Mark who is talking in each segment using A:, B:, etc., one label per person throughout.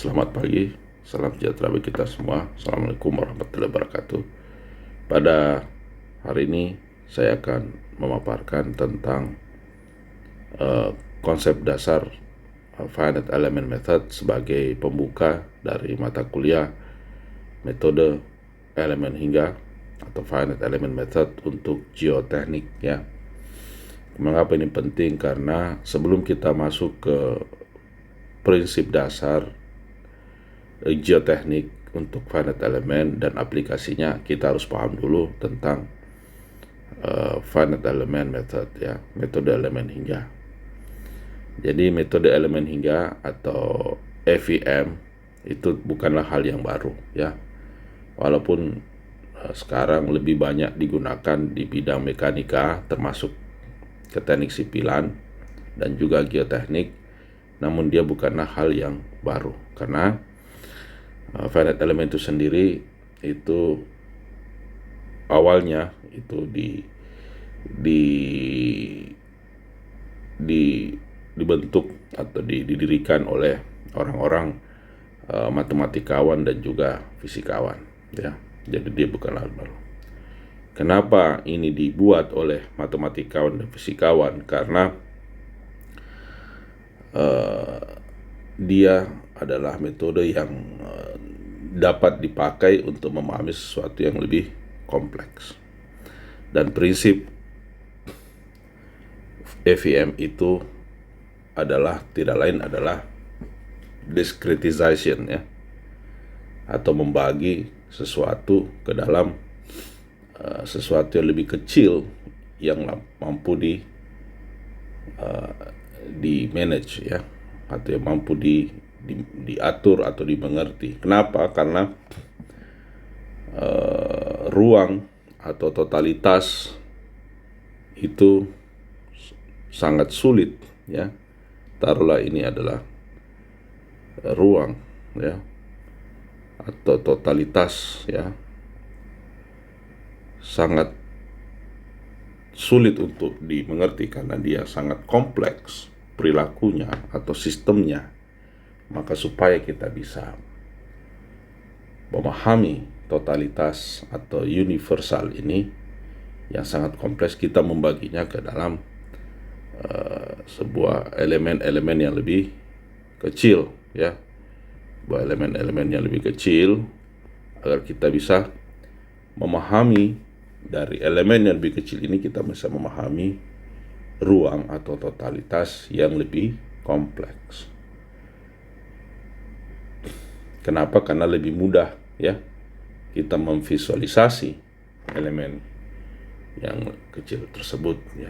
A: Selamat pagi, salam sejahtera bagi kita semua. Assalamualaikum warahmatullahi wabarakatuh. Pada hari ini saya akan memaparkan tentang konsep dasar Finite Element Method sebagai pembuka dari mata kuliah metode elemen hingga atau Finite Element Method untuk geoteknik ya. Mengapa ini penting? Karena sebelum kita masuk ke prinsip dasar geoteknik untuk finite element dan aplikasinya, kita harus paham dulu tentang finite element method ya, metode elemen hingga. Jadi metode elemen hingga atau FEM itu bukanlah hal yang baru ya, walaupun sekarang lebih banyak digunakan di bidang mekanika termasuk ke teknik sipilan dan juga geoteknik, namun dia bukanlah hal yang baru karena finite element itu sendiri itu awalnya itu dibentuk atau didirikan oleh orang-orang matematikawan dan juga fisikawan ya. Jadi dia bukanlah hal baru. Kenapa ini dibuat oleh matematikawan dan fisikawan? Karena dia adalah metode yang dapat dipakai untuk memahami sesuatu yang lebih kompleks. Dan prinsip FEM itu adalah tidak lain adalah discretization ya, atau membagi sesuatu ke dalam sesuatu yang lebih kecil yang mampu di manage ya, atau yang mampu diatur atau dimengerti. Kenapa? Karena ruang atau totalitas itu sangat sulit ya. Taruhlah ini adalah ruang ya, atau totalitas ya, sangat sulit untuk dimengerti karena dia sangat kompleks perilakunya atau sistemnya. Maka supaya kita bisa memahami totalitas atau universal ini yang sangat kompleks, kita membaginya ke dalam sebuah elemen-elemen yang lebih kecil ya, sebuah elemen-elemen yang lebih kecil agar kita bisa memahami dari elemen yang lebih kecil ini, kita bisa memahami ruang atau totalitas yang lebih kompleks. Kenapa? Karena lebih mudah ya kita memvisualisasi elemen yang kecil tersebut ya.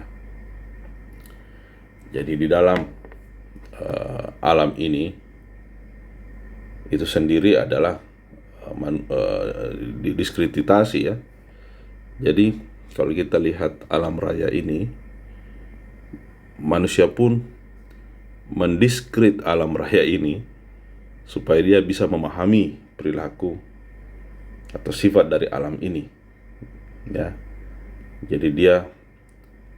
A: Jadi di dalam alam ini itu sendiri adalah didiskretitasi ya. Jadi kalau kita lihat alam raya ini, manusia pun mendiskret alam raya ini supaya dia bisa memahami perilaku atau sifat dari alam ini ya. Jadi dia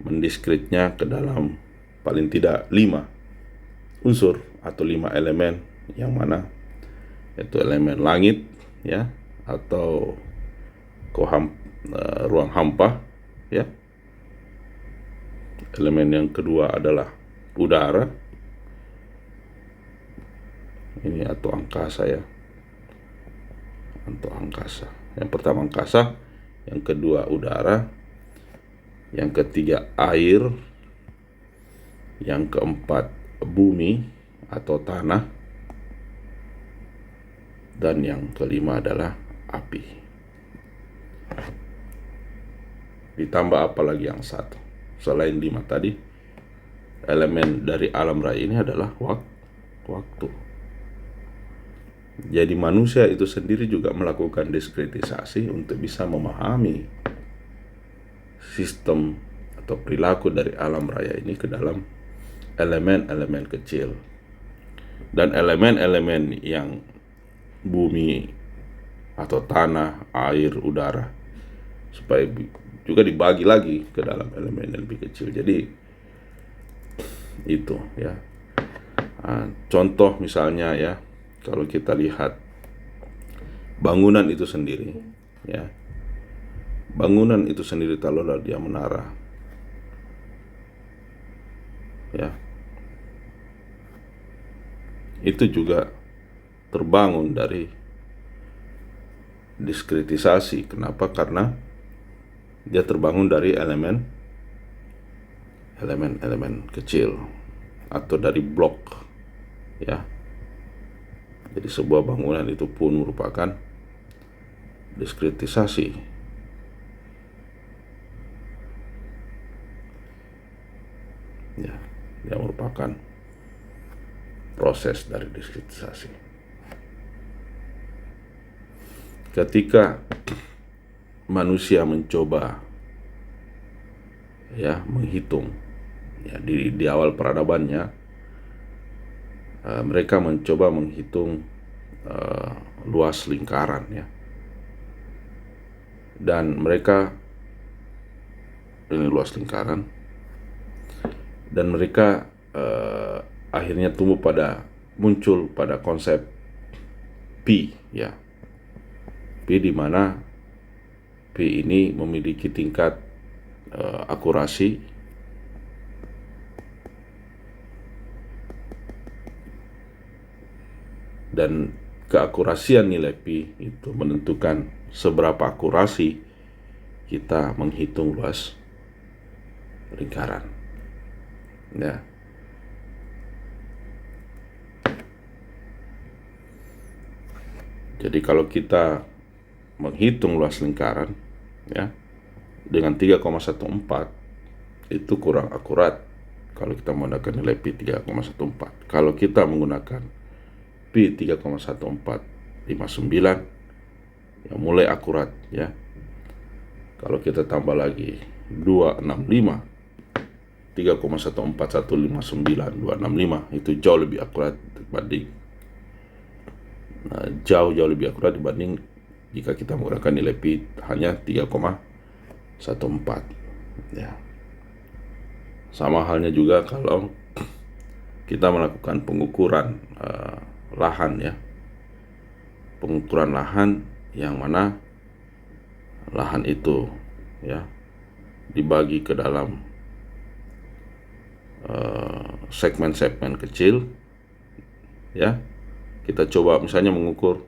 A: mendiskretnya ke dalam paling tidak 5 unsur atau 5 elemen, yang mana itu elemen langit ya, atau ruang hampa ya. Elemen yang kedua adalah udara ini, atau angkasa ya, atau angkasa. Yang pertama angkasa, yang kedua udara, yang ketiga air, yang keempat bumi atau tanah, dan yang kelima adalah api. Ditambah apa lagi yang satu selain 5 tadi? Elemen dari alam raya ini adalah waktu. Jadi manusia itu sendiri juga melakukan diskretisasi untuk bisa memahami sistem atau perilaku dari alam raya ini ke dalam elemen-elemen kecil. Dan elemen-elemen yang bumi atau tanah, air, udara, supaya juga dibagi lagi ke dalam elemen yang lebih kecil. Jadi itu ya. Contoh misalnya ya, kalau kita lihat bangunan itu sendiri, ya, bangunan itu sendiri taruhlah dia menara, ya, itu juga terbangun dari diskretisasi. Kenapa? Karena dia terbangun dari elemen kecil atau dari blok, ya. Jadi sebuah bangunan itu pun merupakan diskretisasi, ya. Dia merupakan proses dari diskretisasi. Ketika manusia mencoba, ya, menghitung, ya, di awal peradabannya, mereka mencoba menghitung luas lingkaran, ya, dan mereka ini luas lingkaran, dan mereka akhirnya muncul pada konsep pi, ya, pi, di mana pi ini memiliki tingkat akurasi dan keakurasian nilai pi itu menentukan seberapa akurasi kita menghitung luas lingkaran, ya. Jadi kalau kita menghitung luas lingkaran, ya, dengan 3,14 itu kurang akurat kalau kita menggunakan nilai pi 3,14. Kalau kita menggunakan pi 3,1459, yang mulai akurat, ya. Kalau kita tambah lagi 265, 3,14159, 265 itu jauh lebih akurat dibanding jauh lebih akurat dibanding jika kita menggunakan nilai pi hanya 3,14, ya. Sama halnya juga kalau kita melakukan pengukuran lahan, ya, pengukuran lahan yang mana lahan itu, ya, dibagi ke dalam segmen-segmen kecil, ya. Kita coba misalnya mengukur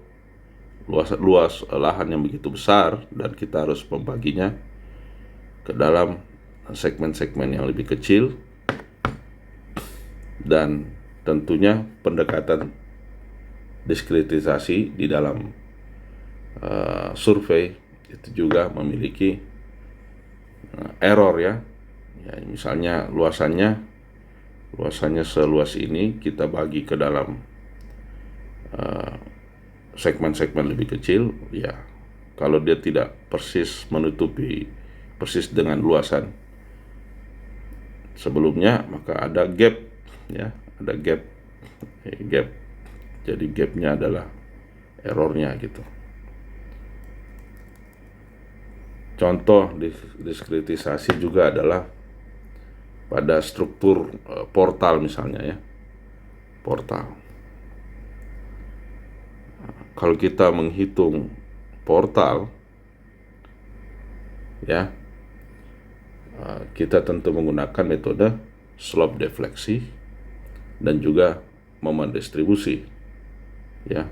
A: luas lahan yang begitu besar dan kita harus membaginya ke dalam segmen-segmen yang lebih kecil, dan tentunya pendekatan diskretisasi di dalam survei itu juga memiliki error, ya. Ya, misalnya luasannya seluas ini kita bagi ke dalam segmen-segmen lebih kecil, ya. Kalau dia tidak persis menutupi persis dengan luasan sebelumnya, maka ada gap, ya, ada gap. Jadi gapnya adalah errornya, gitu. Contoh diskretisasi juga adalah pada struktur portal misalnya, ya, portal. Kalau kita menghitung portal, ya, kita tentu menggunakan metode slope defleksi dan juga momen distribusi, ya.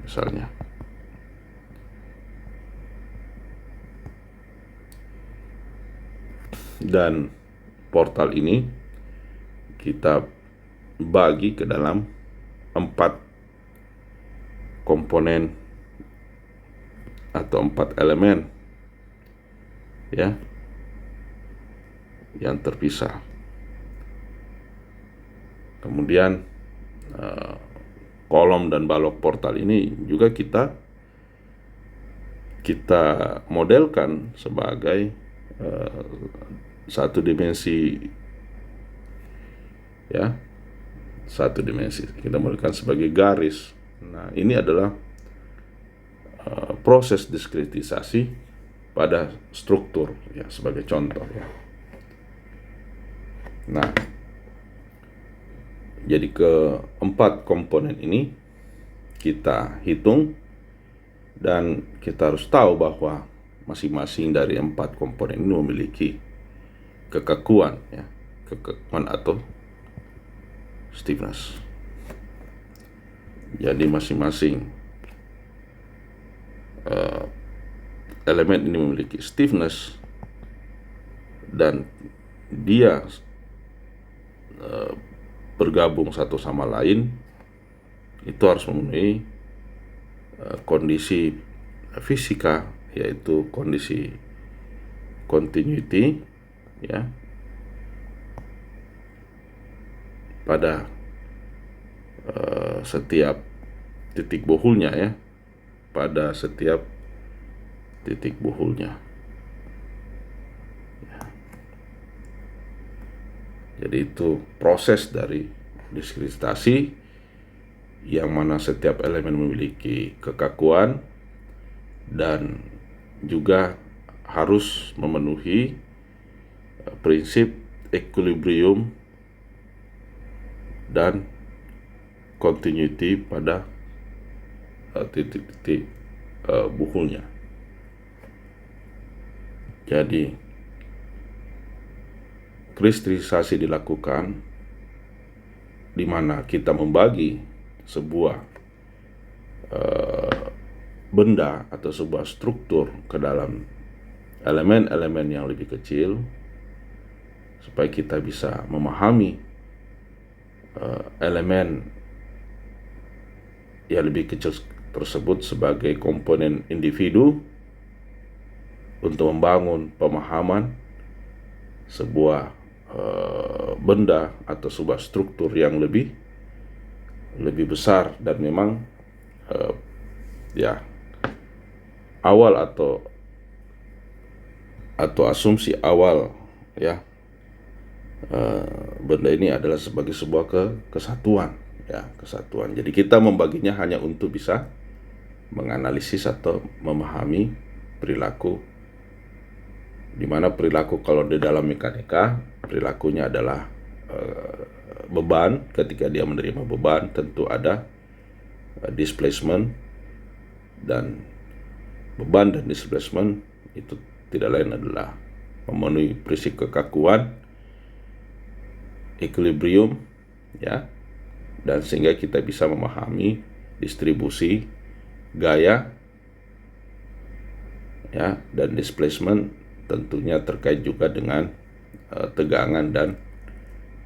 A: Misalnya, dan portal ini kita bagi ke dalam 4 komponen atau 4 elemen, ya, yang terpisah. Kemudian kolom dan balok portal ini juga kita modelkan sebagai satu dimensi, ya, satu dimensi. Kita modelkan sebagai garis. Nah, ini adalah proses diskretisasi pada struktur, ya, sebagai contoh, ya. Nah, Jadi keempat komponen ini kita hitung, dan kita harus tahu bahwa masing-masing dari empat komponen ini memiliki kekakuan, ya, kekakuan atau stiffness. Jadi masing-masing elemen ini memiliki stiffness, dan dia bergabung satu sama lain, itu harus memenuhi kondisi fisika, yaitu kondisi continuity, ya, pada setiap titik bohulnya, ya, pada setiap titik bohulnya. Jadi itu proses dari diskretitasi, yang mana setiap elemen memiliki kekakuan dan juga harus memenuhi prinsip equilibrium dan continuity pada titik-titik bohulnya. Jadi kristelisasi dilakukan di mana kita membagi sebuah benda atau sebuah struktur ke dalam elemen-elemen yang lebih kecil, supaya kita bisa memahami elemen yang lebih kecil tersebut sebagai komponen individu, untuk membangun pemahaman sebuah benda atau sebuah struktur yang lebih besar. Dan memang ya, awal atau asumsi awal, ya, benda ini adalah sebagai sebuah kesatuan, ya, kesatuan. Jadi kita membaginya hanya untuk bisa menganalisis atau memahami perilaku, di mana perilaku kalau di dalam mekanika, perilakunya adalah beban. Ketika dia menerima beban, tentu ada displacement, dan beban dan displacement itu tidak lain adalah memenuhi prinsip kekakuan, equilibrium, ya, dan sehingga kita bisa memahami distribusi gaya, ya, dan displacement tentunya terkait juga dengan tegangan dan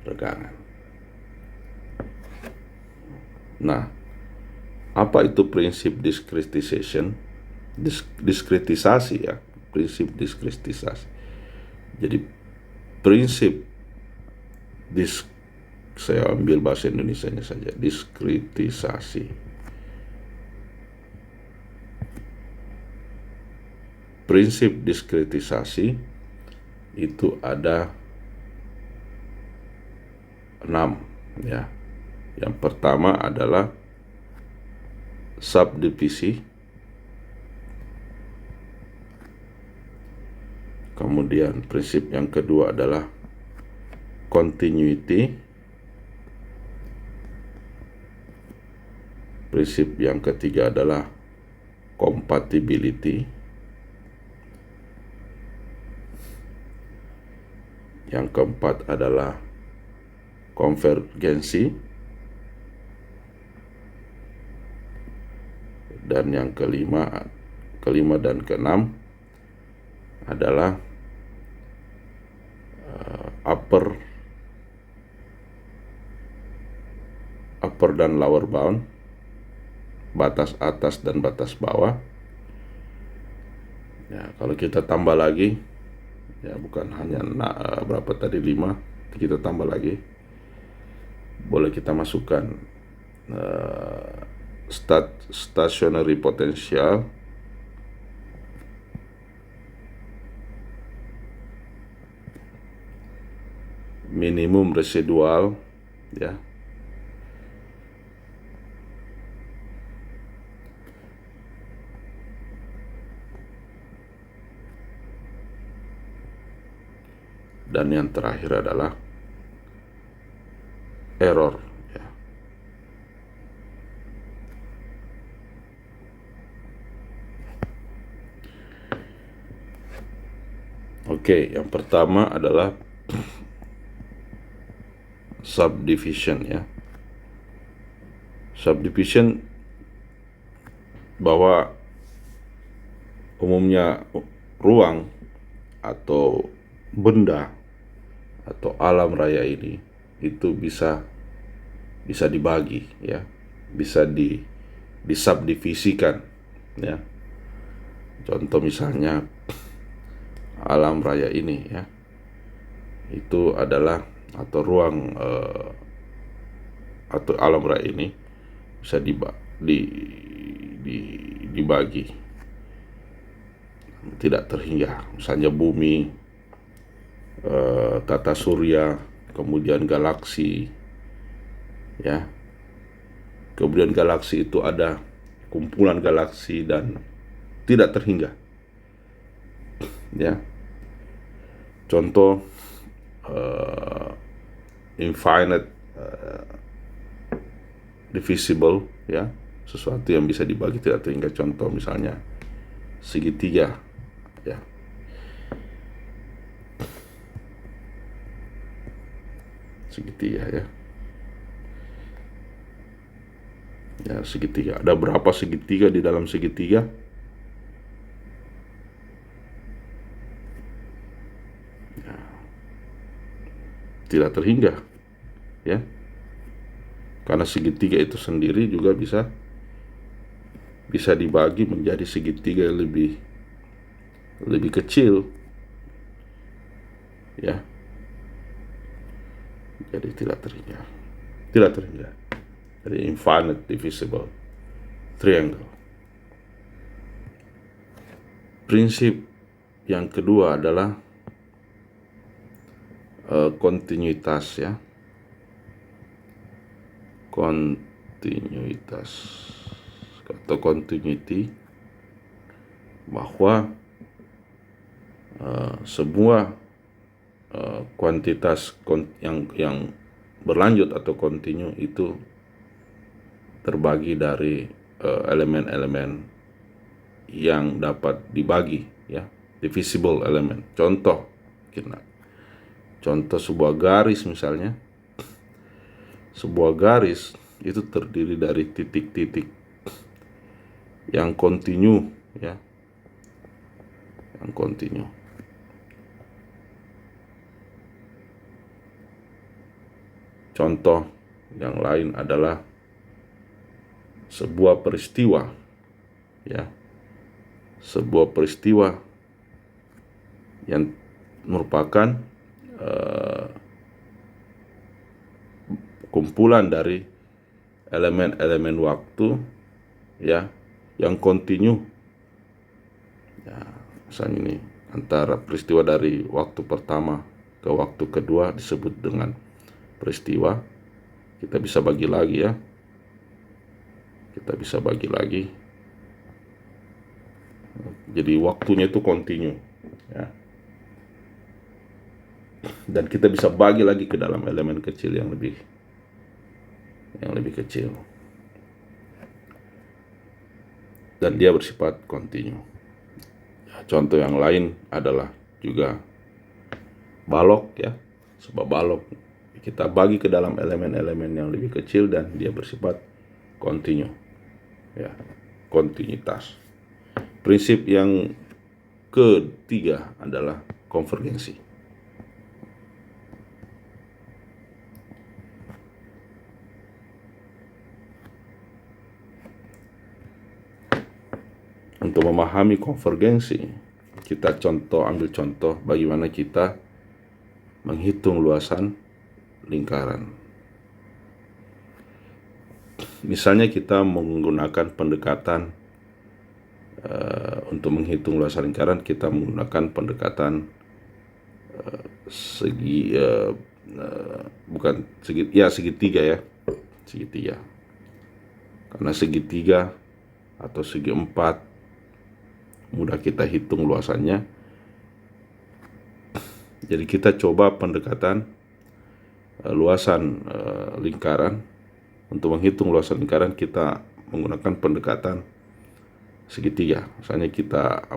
A: regangan. Nah, apa itu prinsip diskretisasi, ya, prinsip diskretisasi. Jadi prinsip saya ambil bahasa Indonesianya saja, diskretisasi. Prinsip diskretisasi itu ada 6, ya. Yang pertama adalah subdivisi, kemudian prinsip yang kedua adalah continuity, prinsip yang ketiga adalah compatibility, yang keempat adalah konvergensi, dan yang kelima dan keenam adalah upper dan lower bound, batas atas dan batas bawah. Ya, kalau kita tambah lagi, ya, bukan hanya berapa tadi, 5, kita tambah lagi, boleh kita masukkan stationary potential, minimum residual, ya, dan yang terakhir adalah error, ya. Oke, yang pertama adalah subdivision ya. Subdivision bahwa umumnya ruang atau benda atau alam raya ini itu bisa dibagi ya, bisa disubdivisikan ya. Contoh misalnya alam raya ini ya, itu adalah atau ruang atau alam raya ini bisa dibagi tidak terhingga. Misalnya bumi, tata surya, kemudian galaksi ya. Kemudian galaksi itu ada kumpulan galaksi dan tidak terhingga ya. Contoh infinite divisible ya, sesuatu yang bisa dibagi tidak terhingga. Contoh misalnya segitiga ya. Segitiga ya. Ya, segitiga. Ada berapa segitiga di dalam segitiga? Ya, tidak terhingga ya. Karena segitiga itu sendiri juga bisa dibagi menjadi segitiga yang lebih kecil ya. Jadi tidak terhingga. Jadi infinite divisible triangle. Prinsip yang kedua adalah kontinuitas ya. Kontinuitas atau continuity, bahwa semua kuantitas yang berlanjut atau kontinu itu terbagi dari elemen-elemen yang dapat dibagi ya, divisible element. Contoh sebuah garis misalnya. Sebuah garis itu terdiri dari titik-titik yang kontinu ya, yang kontinu. Contoh yang lain adalah sebuah peristiwa ya, sebuah peristiwa yang merupakan kumpulan dari elemen-elemen waktu ya, yang kontinu ya. Misalnya ini antara peristiwa dari waktu pertama ke waktu kedua disebut dengan peristiwa. Kita bisa bagi lagi ya, jadi waktunya itu kontinu ya. Dan kita bisa bagi lagi ke dalam elemen kecil yang lebih kecil, dan dia bersifat kontinu. Contoh yang lain adalah juga balok ya. Sebuah balok kita bagi ke dalam elemen-elemen yang lebih kecil dan dia bersifat kontinu ya, kontinuitas. Prinsip yang ketiga adalah konvergensi. Untuk memahami konvergensi, kita ambil contoh bagaimana kita menghitung luasan lingkaran. Misalnya kita menggunakan pendekatan untuk menghitung luasan lingkaran, kita menggunakan pendekatan segitiga ya, segitiga. Karena segitiga atau segi empat mudah kita hitung luasannya. Jadi kita coba pendekatan luasan lingkaran. Untuk menghitung luasan lingkaran kita menggunakan pendekatan segitiga. Misalnya kita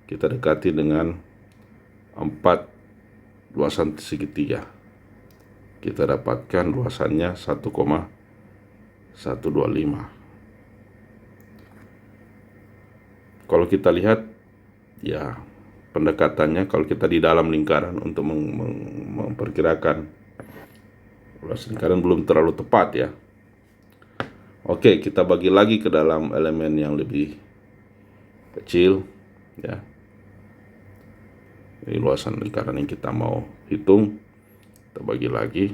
A: dekati dengan 4 luasan segitiga. Kita dapatkan luasannya 1,125. Kalau kita lihat ya, pendekatannya kalau kita di dalam lingkaran untuk memperkirakan luas lingkaran belum terlalu tepat ya. Oke, kita bagi lagi ke dalam elemen yang lebih kecil ya. Ini luasan lingkaran yang kita mau hitung. Kita bagi lagi.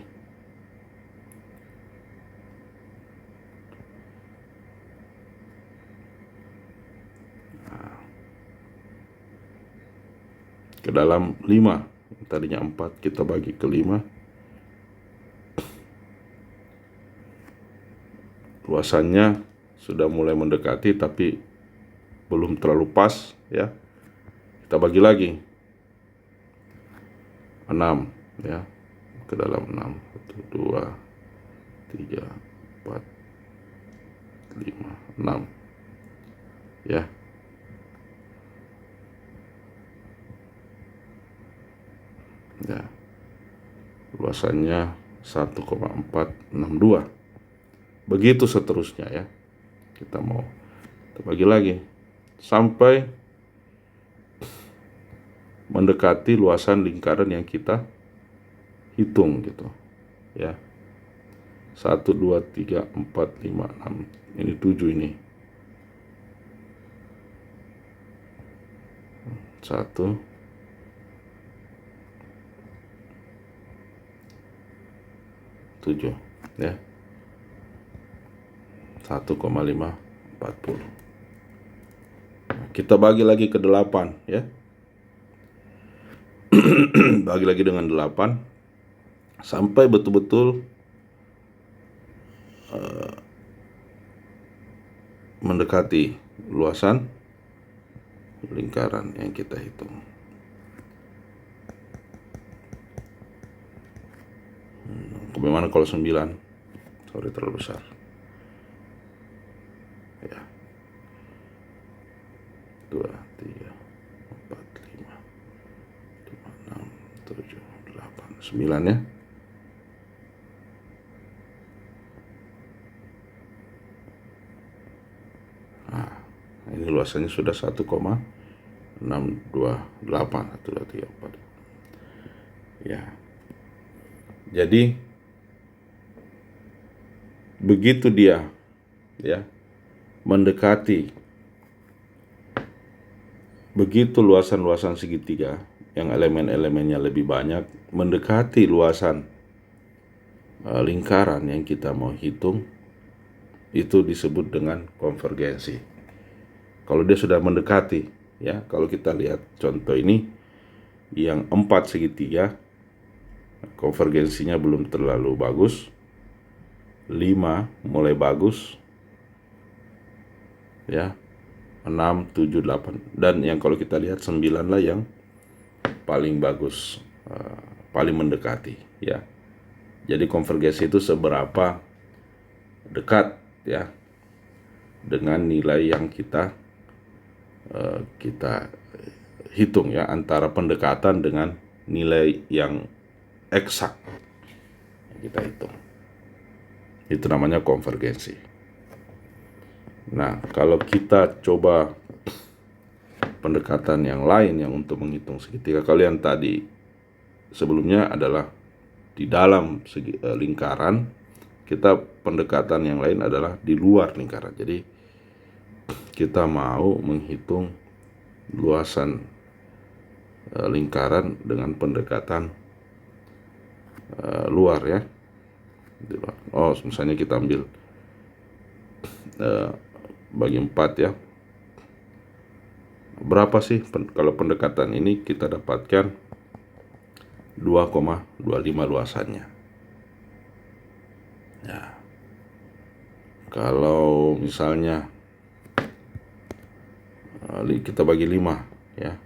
A: Ke dalam 5. Tadinya 4, kita bagi ke 5. Luasannya sudah mulai mendekati tapi belum terlalu pas ya. Kita bagi lagi 6 ya. Ke dalam 6. 1, 2, 3, 4, 5, 6 ya. Ya. Luasannya 1,462. Begitu seterusnya ya. Kita bagi lagi sampai mendekati luasan lingkaran yang kita hitung gitu ya. 1, 2, 3, 4, 5, 6. Ini 7 ini. 1, 7 ya. 1,540. Kita bagi lagi ke 8 ya. Bagi lagi dengan 8 sampai betul-betul mendekati luasan lingkaran yang kita hitung. Bagaimana kalau 9? Sorry, terlalu besar. Ya. 2, 3, 4, 5, 6, 7, 8, 9 ya. Nah, ini luasannya sudah 1,628. 1, 2, 3, 4. Ya. Jadi begitu dia ya mendekati, begitu luasan-luasan segitiga yang elemen-elemennya lebih banyak mendekati luasan lingkaran yang kita mau hitung, itu disebut dengan konvergensi. Kalau dia sudah mendekati ya, kalau kita lihat contoh ini yang 4 segitiga, konvergensinya belum terlalu bagus. 5 mulai bagus ya. 6, 7, 8 dan yang kalau kita lihat 9 lah yang paling bagus, paling mendekati ya. Jadi konvergensi itu seberapa dekat ya dengan nilai yang kita hitung ya, antara pendekatan dengan nilai yang eksak yang kita hitung. Itu namanya konvergensi. Nah, kalau kita coba pendekatan yang lain yang untuk menghitung segitiga, kalian tadi sebelumnya adalah di dalam lingkaran, kita pendekatan yang lain adalah di luar lingkaran. Jadi kita mau menghitung luasan lingkaran dengan pendekatan luar ya. Oh, misalnya kita ambil bagi 4 ya. Berapa sih kalau pendekatan ini kita dapatkan 2,25 luasannya. Ya. Kalau misalnya kita bagi 5 ya.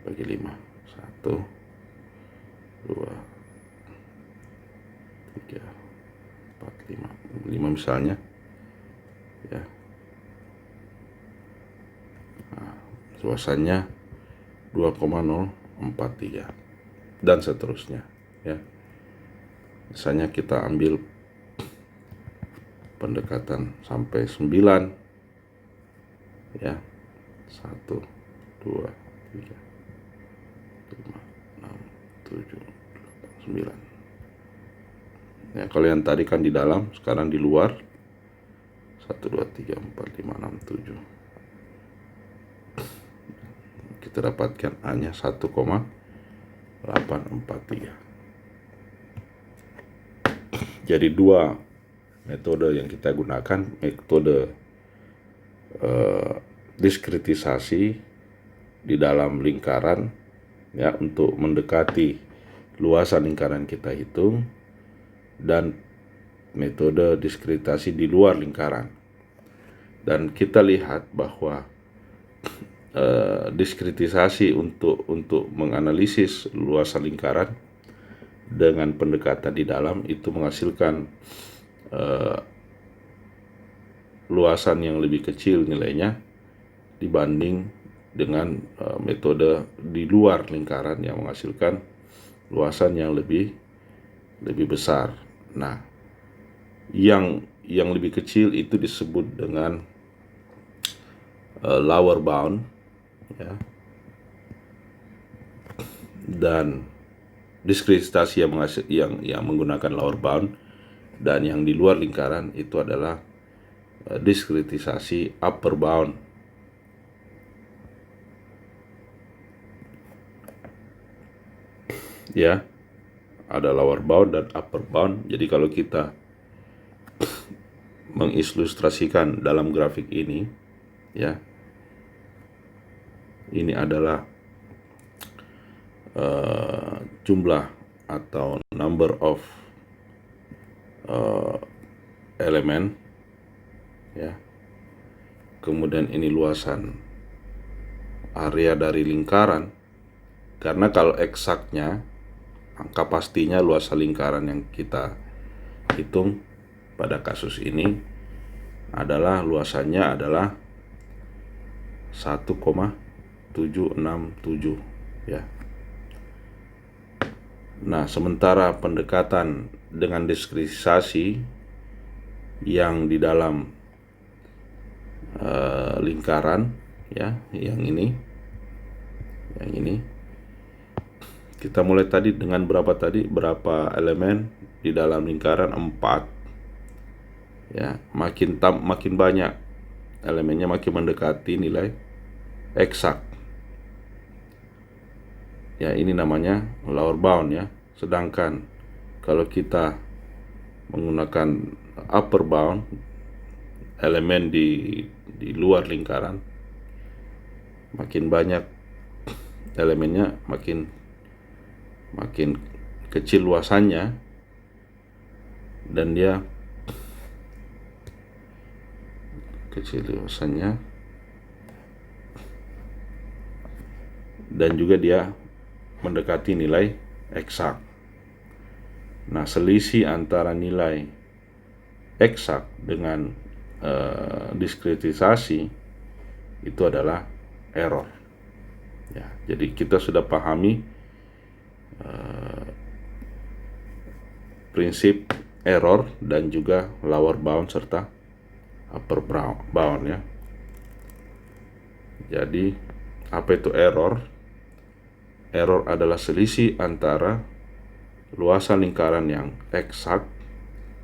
A: Bagi 5. 1, 2, 3, 4, 5 misalnya ya. Nah, luasannya 2,043 dan seterusnya ya. Misalnya kita ambil pendekatan sampai 9 ya. 1 2 3 5 6 7 8 9 ya. Kalau yang tadi kan di dalam, sekarang di luar. 1 2 3 4 5 6 7. Kita dapatkan hanya 1,843. Jadi dua metode yang kita gunakan, metode diskretisasi di dalam lingkaran ya, untuk mendekati luasan lingkaran kita hitung, dan metode diskretasi di luar lingkaran. Dan kita lihat bahwa diskretisasi untuk menganalisis luasan lingkaran dengan pendekatan di dalam itu menghasilkan luasan yang lebih kecil nilainya dibanding dengan metode di luar lingkaran yang menghasilkan luasan yang lebih besar. Nah, yang lebih kecil itu disebut dengan lower bound ya. Dan diskretitasi yang menggunakan lower bound dan yang di luar lingkaran itu adalah diskretisasi upper bound. Ya, ada lower bound dan upper bound. Jadi kalau kita mengilustrasikan dalam grafik ini ya, ini adalah jumlah atau number of elemen ya. Kemudian ini luasan area dari lingkaran, karena kalau eksaknya angka pastinya luasan lingkaran yang kita hitung pada kasus ini adalah luasannya adalah 1,767 ya. Nah, sementara pendekatan dengan diskretisasi yang di dalam lingkaran ya, yang ini kita mulai tadi dengan berapa elemen di dalam lingkaran? 4 ya. Makin banyak elemennya, makin mendekati nilai eksak ya. Ini namanya lower bound ya. Sedangkan kalau kita menggunakan upper bound, elemen di luar lingkaran, makin banyak elemennya, makin kecil luasannya, dan dia kecil luasannya, dan juga dia mendekati nilai eksak. Nah, selisih antara nilai eksak dengan diskretisasi itu adalah error ya. Jadi kita sudah pahami prinsip error dan juga lower bound serta upper bound ya. Jadi apa itu error? Error adalah selisih antara luasan lingkaran yang eksak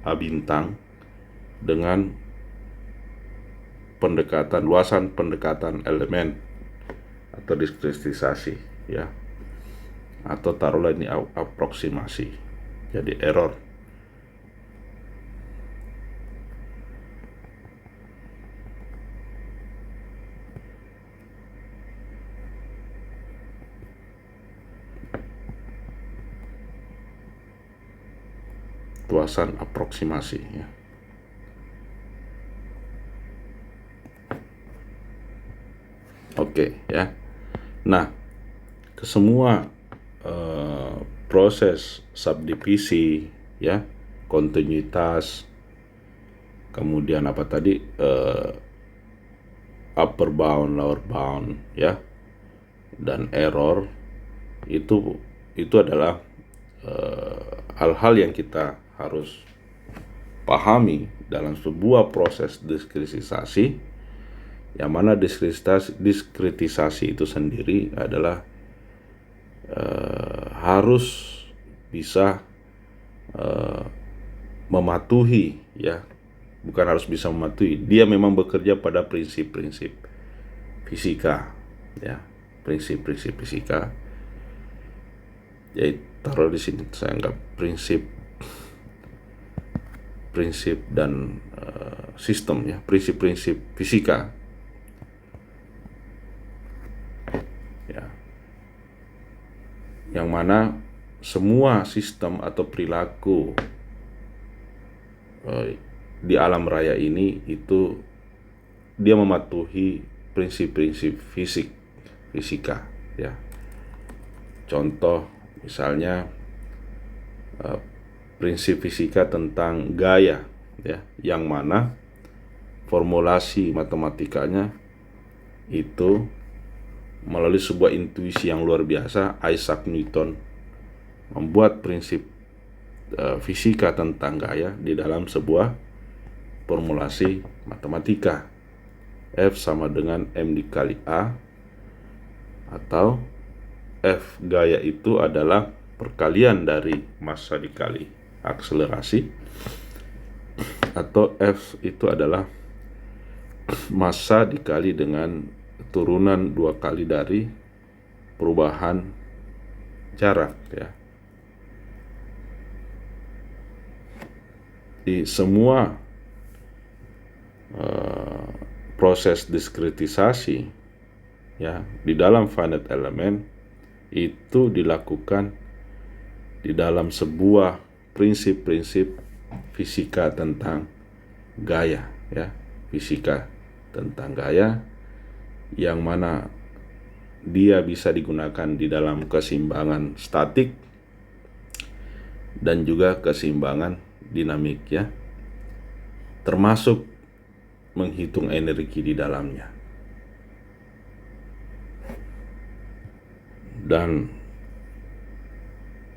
A: A bintang dengan luasan pendekatan elemen atau diskretisasi ya, atau taruhlah ini aproksimasi. Jadi error. Luasan aproksimasi ya. Oke ya. Nah, kesemua proses subdivisi ya, kontinuitas, kemudian apa tadi, upper bound, lower bound ya, dan error itu adalah hal-hal yang kita harus pahami dalam sebuah proses diskritisasi, yang mana diskritisasi itu sendiri adalah harus bisa mematuhi, ya, bukan harus bisa mematuhi, dia memang bekerja pada prinsip-prinsip fisika, ya, prinsip-prinsip fisika. Ya, taruh di sini saya anggap prinsip dan sistem, ya, prinsip-prinsip fisika, ya, yang mana semua sistem atau perilaku di alam raya ini itu dia mematuhi prinsip-prinsip fisika, ya. Contoh misalnya prinsip fisika tentang gaya, ya, yang mana formulasi matematikanya itu melalui sebuah intuisi yang luar biasa. Isaac Newton membuat prinsip fisika tentang gaya di dalam sebuah formulasi matematika. F sama dengan M dikali A, atau F gaya itu adalah perkalian dari massa dikali akselerasi, atau F itu adalah massa dikali dengan turunan 2 kali dari perubahan jarak, ya. Di semua proses diskritisasi, ya, di dalam finite element itu dilakukan di dalam sebuah prinsip-prinsip fisika tentang gaya, ya, fisika tentang gaya, yang mana dia bisa digunakan di dalam keseimbangan statik dan juga keseimbangan dinamik, ya, termasuk menghitung energi di dalamnya. Dan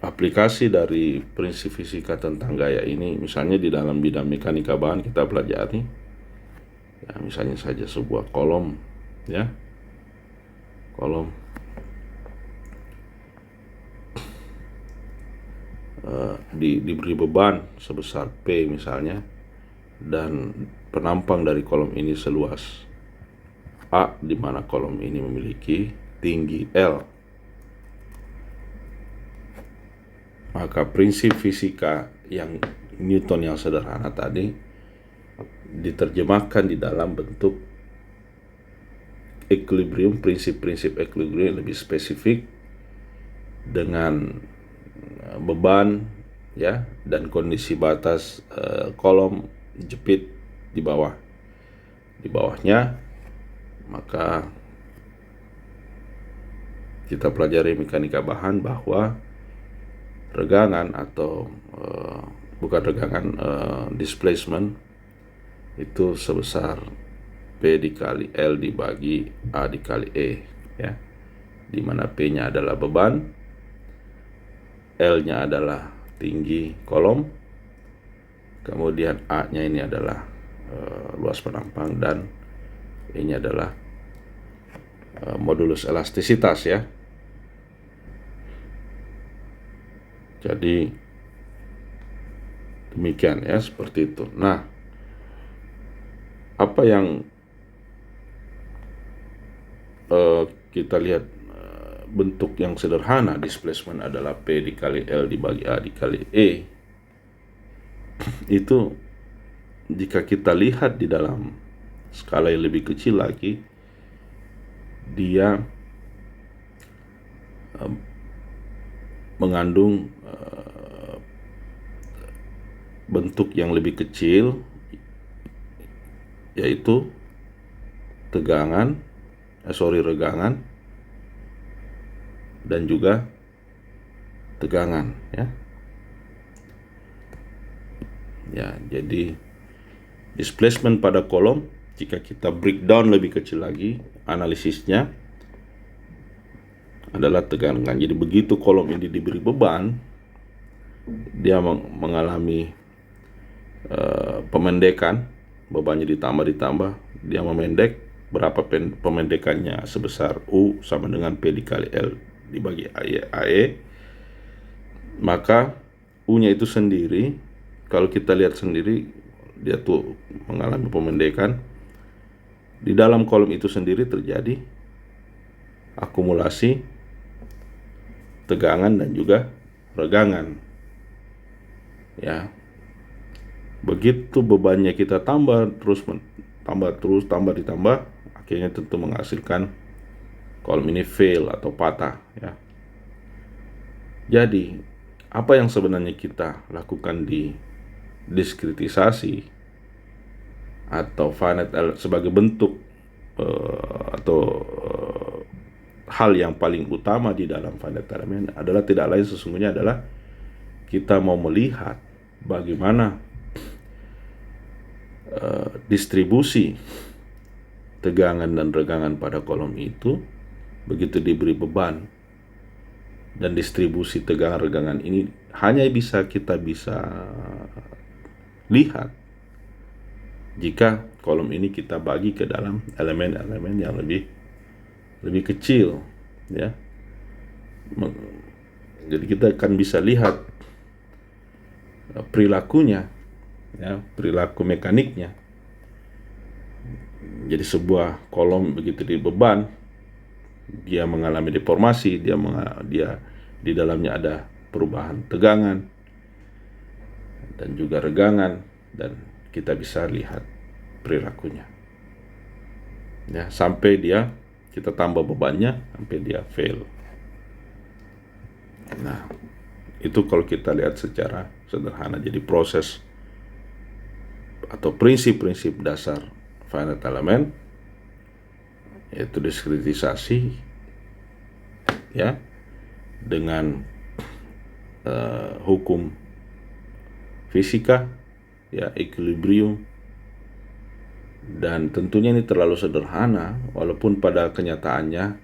A: aplikasi dari prinsip fisika tentang gaya ini, misalnya di dalam bidang mekanika bahan kita pelajari, ya, misalnya saja sebuah kolom, ya, kolom diberi beban sebesar P misalnya, dan penampang dari kolom ini seluas A, di mana kolom ini memiliki tinggi L. Maka prinsip fisika yang Newton yang sederhana tadi diterjemahkan di dalam bentuk equilibrium, prinsip-prinsip equilibrium yang lebih spesifik, dengan beban, ya, dan kondisi batas kolom jepit di bawahnya. Maka kita pelajari mekanika bahan bahwa regangan atau displacement itu sebesar P dikali L dibagi A dikali E, ya, di mana P-nya adalah beban, L-nya adalah tinggi kolom, kemudian A-nya ini adalah luas penampang, dan E-nya adalah modulus elastisitas, ya. Jadi demikian, ya, seperti itu. Nah, apa yang kita lihat bentuk yang sederhana, displacement adalah P dikali L dibagi A dikali E. Itu jika kita lihat di dalam skala yang lebih kecil lagi, dia mengandung bentuk yang lebih kecil, yaitu regangan dan juga tegangan, ya. Ya, jadi displacement pada kolom, jika kita breakdown lebih kecil lagi analisisnya, adalah tegangan. Jadi begitu kolom ini diberi beban, dia mengalami pemendekan, bebannya ditambah, dia memendek. Berapa pemendekannya? Sebesar U sama dengan P dikali L dibagi AE. Maka U-nya itu sendiri, kalau kita lihat sendiri, dia tuh mengalami pemendekan. Di dalam kolom itu sendiri terjadi akumulasi tegangan dan juga regangan. Ya. Begitu bebannya kita tambah ditambah, akhirnya tentu menghasilkan kolom ini fail atau patah, ya. Jadi, apa yang sebenarnya kita lakukan di diskritisasi atau finite sebagai bentuk hal yang paling utama di dalam finite element adalah tidak lain sesungguhnya adalah kita mau melihat bagaimana distribusi tegangan dan regangan pada kolom itu begitu diberi beban, dan distribusi tegangan regangan ini hanya kita bisa lihat jika kolom ini kita bagi ke dalam elemen-elemen yang lebih kecil, ya. Jadi kita akan bisa lihat perilakunya, ya, perilaku mekaniknya. Jadi sebuah kolom begitu dibeban, dia mengalami deformasi, dia di dalamnya ada perubahan tegangan dan juga regangan, dan kita bisa lihat perilakunya, ya, sampai kita tambah bebannya sampai dia fail. Nah, itu kalau kita lihat secara sederhana. Jadi proses atau prinsip-prinsip dasar finite element yaitu diskritisasi, ya, dengan hukum fisika, ya, equilibrium. Dan tentunya ini terlalu sederhana, walaupun pada kenyataannya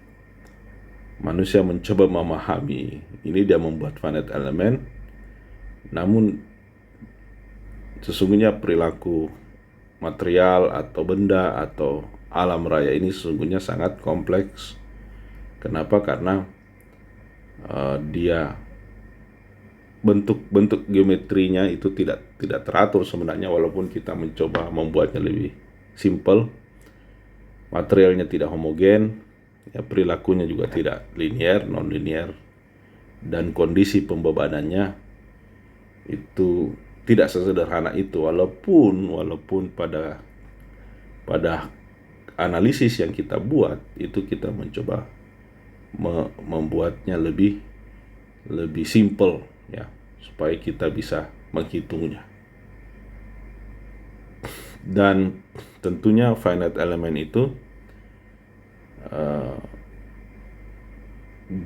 A: manusia mencoba memahami ini, dia membuat finite element, namun sesungguhnya perilaku material atau benda atau alam raya ini sesungguhnya sangat kompleks. Kenapa? Karena dia bentuk-bentuk geometrinya itu tidak teratur sebenarnya, walaupun kita mencoba membuatnya lebih simple. Materialnya tidak homogen, ya, perilakunya juga tidak linear, non-linear, dan kondisi pembebanannya itu tidak sesederhana itu, walaupun pada analisis yang kita buat itu kita mencoba membuatnya lebih simple, ya, supaya kita bisa menghitungnya. Dan tentunya finite element itu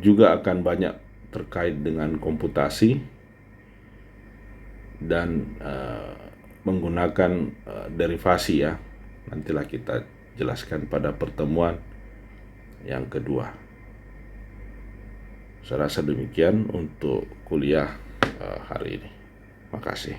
A: juga akan banyak terkait dengan komputasi dan menggunakan derivasi, ya. Nantilah kita jelaskan pada pertemuan yang kedua. Saya rasa demikian untuk kuliah hari ini. Makasih.